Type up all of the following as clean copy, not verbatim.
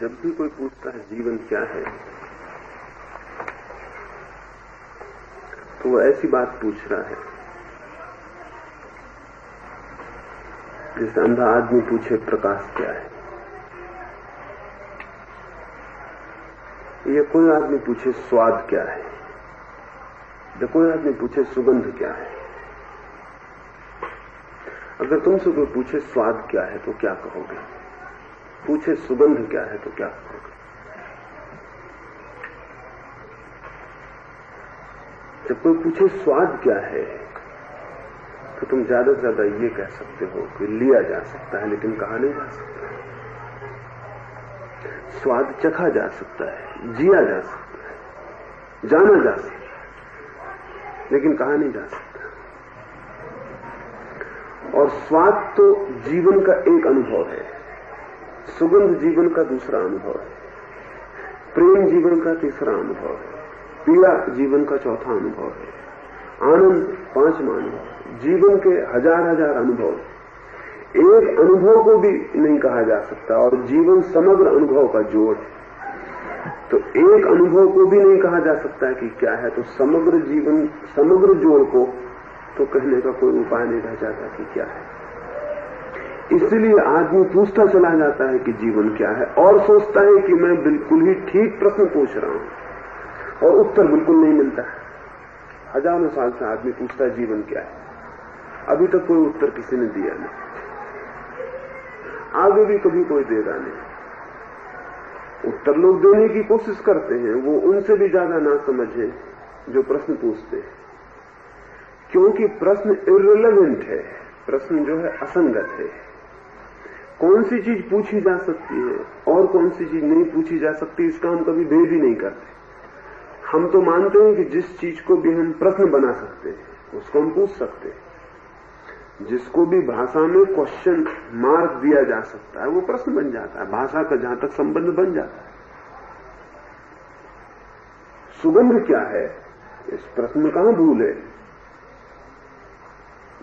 जब भी कोई पूछता है जीवन क्या है, तो वो ऐसी बात पूछ रहा है जैसे अंधा आदमी पूछे प्रकाश क्या है, या कोई आदमी पूछे स्वाद क्या है, या कोई आदमी पूछे सुगंध क्या है। अगर तुमसे कोई पूछे स्वाद क्या है तो क्या कहोगे? पूछे सुगंध क्या है तो क्या कहोगे? जब कोई पूछे स्वाद क्या है तो तुम ज्यादा से ज्यादा ये कह सकते हो कि लिया जा सकता है लेकिन कहा नहीं जा सकता। स्वाद चखा जा सकता है, जिया जा सकता है, जाना जा सकता है, लेकिन कहा नहीं जा सकता। और स्वाद तो जीवन का एक अनुभव है, सुगंध जीवन का दूसरा अनुभव है, प्रेम जीवन का तीसरा अनुभव है, पीड़ा जीवन का चौथा अनुभव है, आनंद पांचवा अनुभव। जीवन के हजार हजार अनुभव, एक अनुभव को भी नहीं कहा जा सकता और जीवन समग्र अनुभव का जोड़ है। तो एक अनुभव को भी नहीं कहा जा सकता कि क्या है, तो समग्र जीवन समग्र जोड़ को तो कहने का कोई उपाय नहीं रह जाता कि क्या है। इसलिए आदमी पूछता चला जाता है कि जीवन क्या है और सोचता है कि मैं बिल्कुल ही ठीक प्रश्न पूछ रहा हूं और उत्तर बिल्कुल नहीं मिलता है। हजारों साल से आदमी पूछता है जीवन क्या है, अभी तक कोई उत्तर किसी ने दिया नहीं, आगे भी कभी कोई देगा नहीं। उत्तर लोग देने की कोशिश करते हैं, वो उनसे भी ज्यादा ना समझे जो प्रश्न पूछते हैं, क्योंकि प्रश्न इर्रिलेवेंट है, प्रश्न जो है असंगत है। कौन सी चीज पूछी जा सकती है और कौन सी चीज नहीं पूछी जा सकती, इसका हम कभी भेद ही नहीं करते। हम तो मानते हैं कि जिस चीज को भी हम प्रश्न बना सकते हैं उसको हम पूछ सकते हैं। जिसको भी भाषा में क्वेश्चन मार्क दिया जा सकता है वो प्रश्न बन जाता है, भाषा का जहां तक संबंध बन जाता है। सुगंध क्या है, इस प्रश्न में कहां भूल है?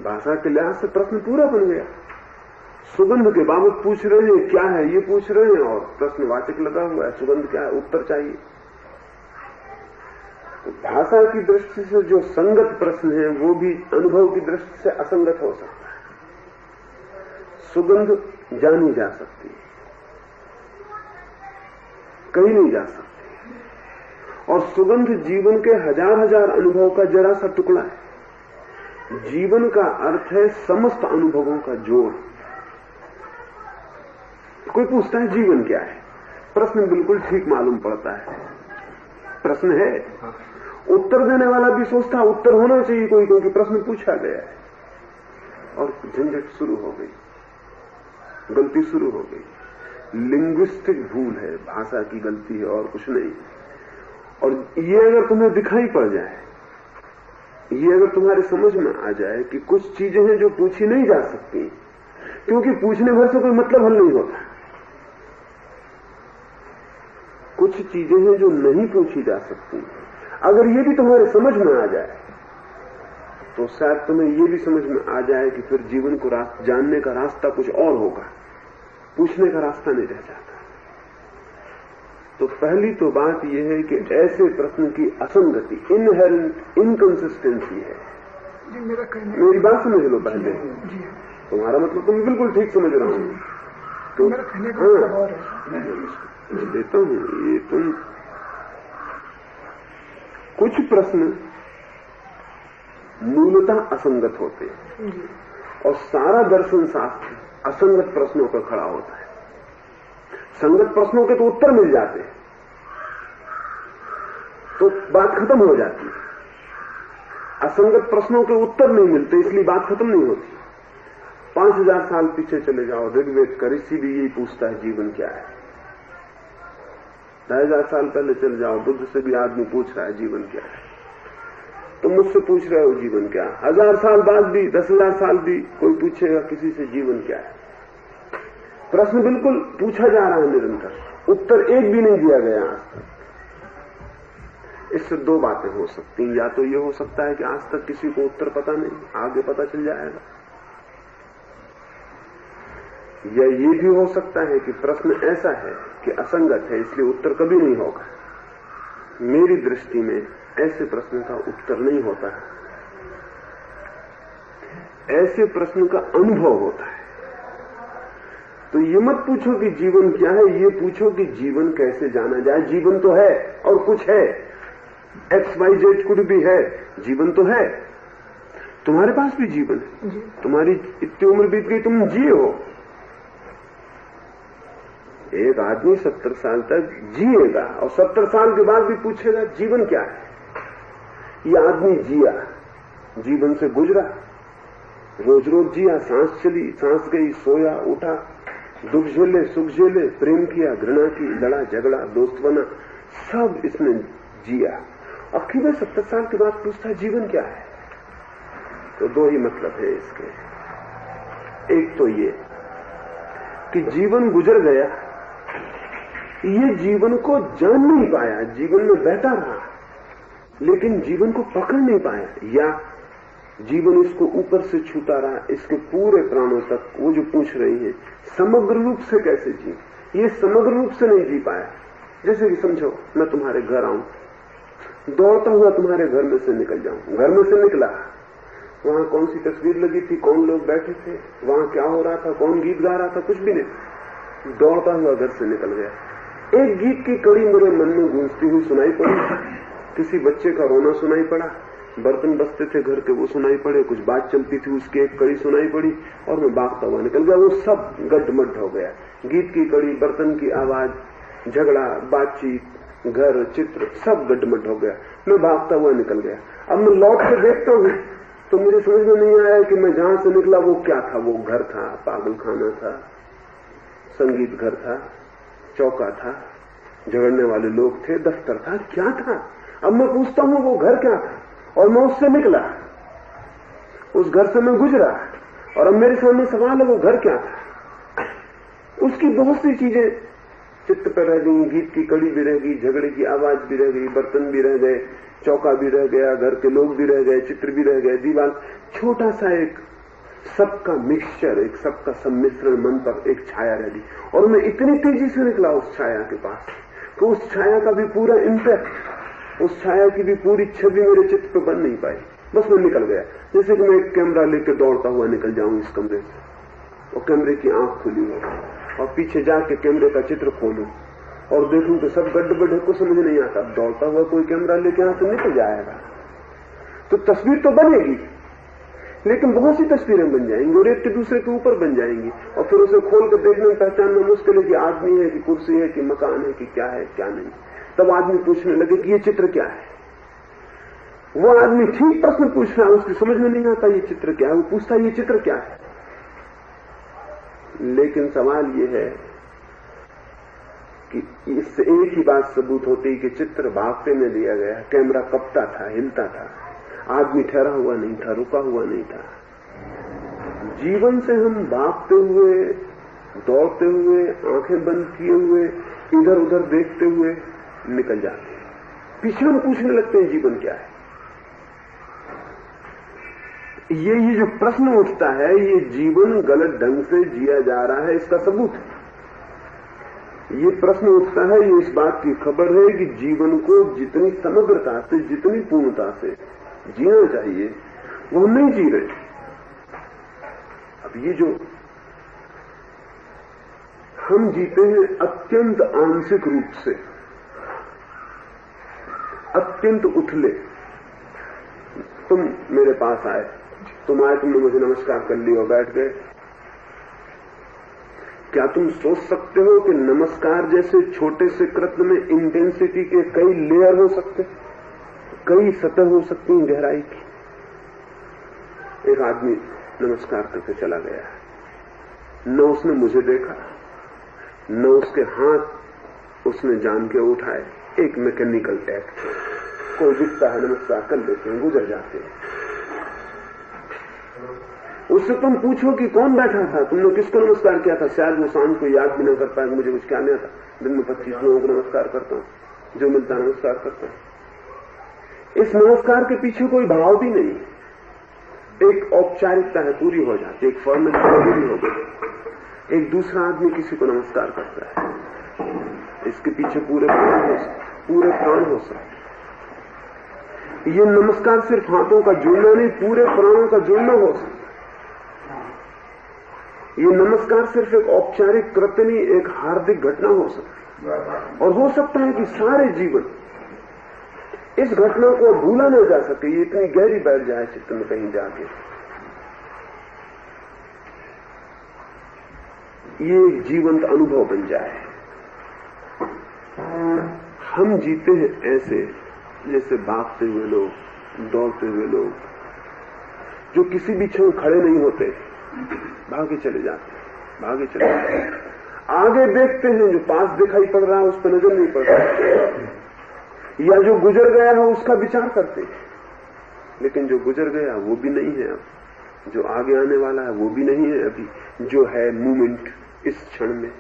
भाषा के लिहाज से प्रश्न पूरा बन गया। सुगंध के बाबत पूछ रहे हैं क्या है, ये पूछ रहे हैं और प्रश्नवाचक लगा हुआ है, सुगंध क्या है, उत्तर चाहिए। तो भाषा की दृष्टि से जो संगत प्रश्न है वो भी अनुभव की दृष्टि से असंगत हो सकता है। सुगंध जानी जा सकती है, कहीं नहीं जा सकती, और सुगंध जीवन के हजार हजार अनुभव का जरा सा टुकड़ा है। जीवन का अर्थ है समस्त अनुभवों का जोड़। कोई पूछता है जीवन क्या है, प्रश्न बिल्कुल ठीक मालूम पड़ता है, प्रश्न है, उत्तर देने वाला भी सोचता है उत्तर होना चाहिए कोई, क्योंकि प्रश्न पूछा गया है, और झंझट शुरू हो गई, गलती शुरू हो गई। लिंग्विस्टिक भूल है, भाषा की गलती है और कुछ नहीं। और ये अगर तुम्हें दिखाई पड़ जाए, ये अगर तुम्हारे समझ में आ जाए कि कुछ चीजें हैं जो पूछी नहीं जा सकती, क्योंकि पूछने भर से कोई मतलब हल नहीं होता। कुछ चीजें हैं जो नहीं पूछी जा सकती, अगर ये भी तुम्हारे समझ में आ जाए तो शायद तुम्हें ये भी समझ में आ जाए कि फिर जीवन को जानने का रास्ता कुछ और होगा, पूछने का रास्ता नहीं रह जाता। तो पहली तो बात यह है कि ऐसे प्रश्न की असंगति, इनहेरेंट इनकंसिस्टेंसी है। मेरी बात समझ लो पहले, तुम्हारा मतलब तुम बिल्कुल ठीक समझ रहा हूं तो देता हूं। ये तुम कुछ प्रश्न मूलतः असंगत होते हैं और सारा दर्शन शास्त्र असंगत प्रश्नों पर खड़ा होता है। संगत प्रश्नों के तो उत्तर मिल जाते हैं तो बात खत्म हो जाती है, असंगत प्रश्नों के उत्तर नहीं मिलते इसलिए बात खत्म नहीं होती। 5000 साल पीछे चले जाओ, ऋग्वेद का ऋषि भी यही पूछता है जीवन क्या है। 2000 साल पहले चले जाओ, बुद्ध से भी आदमी पूछ रहा है जीवन क्या है। तुम मुझसे पूछ रहे हो जीवन क्या है, 1000 साल बाद भी, 10,000 साल भी कोई पूछेगा किसी से जीवन क्या है। प्रश्न बिल्कुल पूछा जा रहा है निरंतर, उत्तर एक भी नहीं दिया गया आज तक। इससे दो बातें हो सकती हैं, या तो ये हो सकता है कि आज तक किसी को उत्तर पता नहीं, आगे पता चल जाएगा, या ये भी हो सकता है कि प्रश्न ऐसा है कि असंगत है, इसलिए उत्तर कभी नहीं होगा। मेरी दृष्टि में ऐसे प्रश्न का उत्तर नहीं होता है, ऐसे प्रश्न का अनुभव होता है। तो ये मत पूछो कि जीवन क्या है, ये पूछो कि जीवन कैसे जाना जाए। जीवन तो है और कुछ है, XYZ कुछ भी है, जीवन तो है। तुम्हारे पास भी जीवन है, तुम्हारी इतनी उम्र बीत गई, तुम जिए हो। एक आदमी 70 साल तक जिएगा और 70 साल के बाद भी पूछेगा जीवन क्या है। ये आदमी जिया, जीवन से गुजरा, रोज रोज जिया, सांस चली, सांस गई, सोया, उठा, दुख झेले, सुख झेले, प्रेम किया, घृणा की, लड़ा झगड़ा, दोस्त बना, सब इसने जिया। आखिर में 70 साल के बाद पूछता है जीवन क्या है। तो दो ही मतलब है इसके। एक तो ये कि जीवन गुजर गया, ये जीवन को जान नहीं पाया, जीवन में बहता रहा लेकिन जीवन को पकड़ नहीं पाया, या जीवन इसको ऊपर से छूता रहा, इसके पूरे प्राणों तक। वो जो पूछ रही है समग्र रूप से कैसे जी, ये समग्र रूप से नहीं जी पाया। जैसे कि समझो मैं तुम्हारे घर आऊं, दौड़ता हुआ तुम्हारे घर में से निकल जाऊं, घर में से निकला, वहां कौन सी तस्वीर लगी थी, कौन लोग बैठे थे, वहां क्या हो रहा था, कौन गीत गा रहा था, कुछ भी नहीं, दौड़ता हुआ घर से निकल गया। एक गीत की कड़ी मेरे मन में गूंजती हुई सुनाई पड़ी, किसी बच्चे का रोना सुनाई पड़ा, बर्तन बजते थे घर के वो सुनाई पड़े, कुछ बात चलती थी उसकी एक कड़ी सुनाई पड़ी और मैं भागता हुआ निकल गया। वो सब गड्ढमड्ढ हो गया, गीत की कड़ी, बर्तन की आवाज, झगड़ा, बातचीत, घर, चित्र, सब गड्ढमड्ढ हो गया। मैं भागता हुआ निकल गया। अब मैं लौट के देखता हूँ तो मुझे समझ में नहीं आया कि मैं जहां से निकला वो क्या था। वो घर था, पागलखाना था, संगीत घर था, चौका था, झगड़ने वाले लोग थे, दफ्तर था, क्या था। अब मैं पूछता हूं वो घर क्या था और मैं उससे निकला, उस घर से मैं गुजरा और अब मेरे सामने सवाल है वो घर क्या था। उसकी बहुत सी चीजें चित्त पर रह गई, गीत की कड़ी भी रह गई, झगड़े की आवाज भी रह गई, बर्तन भी रह गए, चौका भी रह गया, घर के लोग भी रह गए, चित्र भी रह गए, दीवार, छोटा सा एक सबका मिक्सचर, एक सबका सम्मिश्रण मन पर एक छाया रह गई। और मैं इतनी तेजी से निकला उस छाया के पास कि उस छाया का भी पूरा इंपैक्ट, उस छाया की भी पूरी छवि मेरे चित्त पे बन नहीं पाई। बस मैं निकल गया, जैसे कि मैं एक कैमरा लेकर दौड़ता हुआ निकल जाऊं इस कमरे से और कैमरे की आंख खुली हो और पीछे जाके कैमरे का चित्र खोलूं और देखूं तो सब गड्ढे को समझ नहीं आता। दौड़ता हुआ कोई कैमरा लेके यहां से निकल जाएगा तो तस्वीर तो बनेगी, लेकिन बहुत सी तस्वीरें बन जाएंगी और एक के दूसरे के ऊपर बन जाएंगी और फिर उसे खोल कर देखने में पहचानना मुश्किल है कि आदमी है कि कुर्सी है कि मकान है कि क्या है क्या नहीं। तब आदमी पूछने लगे कि ये चित्र क्या है। वो आदमी ठीक प्रश्न पूछ रहा है, उसकी समझ में नहीं आता ये चित्र क्या है, वो पूछता है ये चित्र क्या है। लेकिन सवाल ये है कि इससे एक ही बात सबूत होती है कि चित्र भागते में लिया गया, कैमरा कपता था, हिलता था, आदमी ठहरा हुआ नहीं था, रुका हुआ नहीं था। जीवन से हम भागते हुए, दौड़ते हुए, आंखें बंद किए हुए, इधर उधर देखते हुए निकल जाते हैं। पीछे हम पूछने लगते हैं जीवन क्या है। ये जो प्रश्न उठता है, ये जीवन गलत ढंग से जिया जा रहा है, इसका सबूत है। ये प्रश्न उठता है, ये इस बात की खबर है कि जीवन को जितनी समग्रता से, जितनी पूर्णता से जीना चाहिए वो हम नहीं जी रहे। अब ये जो हम जीते हैं अत्यंत आंशिक रूप से, अत्यंत उथले। तुम मेरे पास आए, तुम आए, तुमने मुझे नमस्कार कर लिया और बैठ गए। क्या तुम सोच सकते हो कि नमस्कार जैसे छोटे से कृत्य में इंटेंसिटी के कई लेयर हो सकते, कई सतह हो सकती हैं गहराई की। एक आदमी नमस्कार करके चला गया, न उसने मुझे देखा, न उसके हाथ उसने जान के उठाए। एक मैकेनिकल एक्ट है, कोई दिखता है नमस्कार कर लेते हैं, गुजर जाते हैं। उससे तुम पूछो कि कौन बैठा था, तुमने किसको नमस्कार किया था, शायद वो सांझ को याद भी न कर पाए। मुझे कुछ क्या नहीं आता, दिन में 25 लोगों को नमस्कार करता हूं, जो मिलता है नमस्कार करता हूं। इस नमस्कार के पीछे कोई भाव भी नहीं, एक औपचारिकता है, पूरी हो जाती, एक फॉर्मेलिटी पूरी हो गई। एक दूसरा आदमी किसी को नमस्कार करता है, इसके पीछे पूरे प्राण हो सकते। ये नमस्कार सिर्फ हाथों का जुड़ना नहीं, पूरे प्राणों का जुड़ना हो सकता। ये नमस्कार सिर्फ एक औपचारिक कृत्य नहीं, एक हार्दिक घटना हो सकती। और हो सकता है कि सारे जीवन इस घटना को भूला न जा सके, ये इतनी गहरी बैठ जाए चित्त में कहीं जाके। ये एक जीवंत अनुभव बन जाए। हम जीते हैं ऐसे जैसे भागते हुए लोग, दौड़ते हुए लोग, जो किसी भी क्षण खड़े नहीं होते, भागे चले जाते, भागे चले जाते। आगे देखते हैं, जो पास दिखाई पड़ रहा है उस पर नजर नहीं पड़ता, या जो गुजर गया है उसका विचार करते हैं। लेकिन जो गुजर गया वो भी नहीं है अब, जो आगे आने वाला है वो भी नहीं है अभी, जो है मूवमेंट इस क्षण में,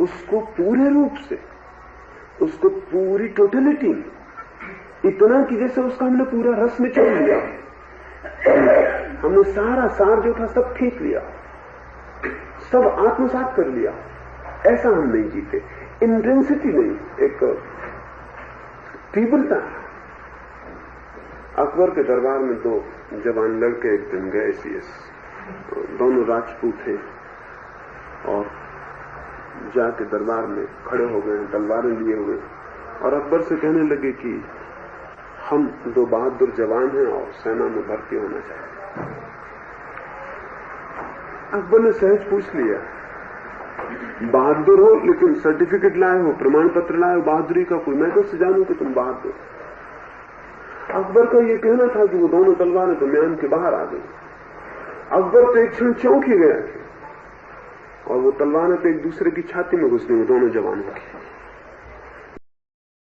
उसको पूरे रूप से, उसको पूरी टोटलिटी में, इतना कि जैसे उसका हमने पूरा रस निचोड़ लिया, हमने सारा सार जो था सब खींच लिया, सब आत्मसात कर लिया। ऐसा हम नहीं जीते, इंटेंसिटी नहीं, एक तीव्रता। अकबर के दरबार में दो जवान लड़के एक दिन गए, दोनों राजपूत थे, और जाके दरबार में खड़े हो गए, तलवारें लिए हुए, और अकबर से कहने लगे कि हम दो बहादुर जवान हैं और सेना में भर्ती होना चाहिए। अकबर ने सहज पूछ लिया, बहादुर हो लेकिन सर्टिफिकेट लाए हो, प्रमाण पत्र लाए हो बहादुरी का कोई? मैं कैसे जानूं कि तुम बहादुर? अकबर का ये कहना था कि वो दोनों तलवारें तो म्यान के बाहर आ गई। अकबर तो एक क्षण चौंक ही गया और वो तलवारें तो एक दूसरे की छाती में घुस गई, वो दोनों जवानों की।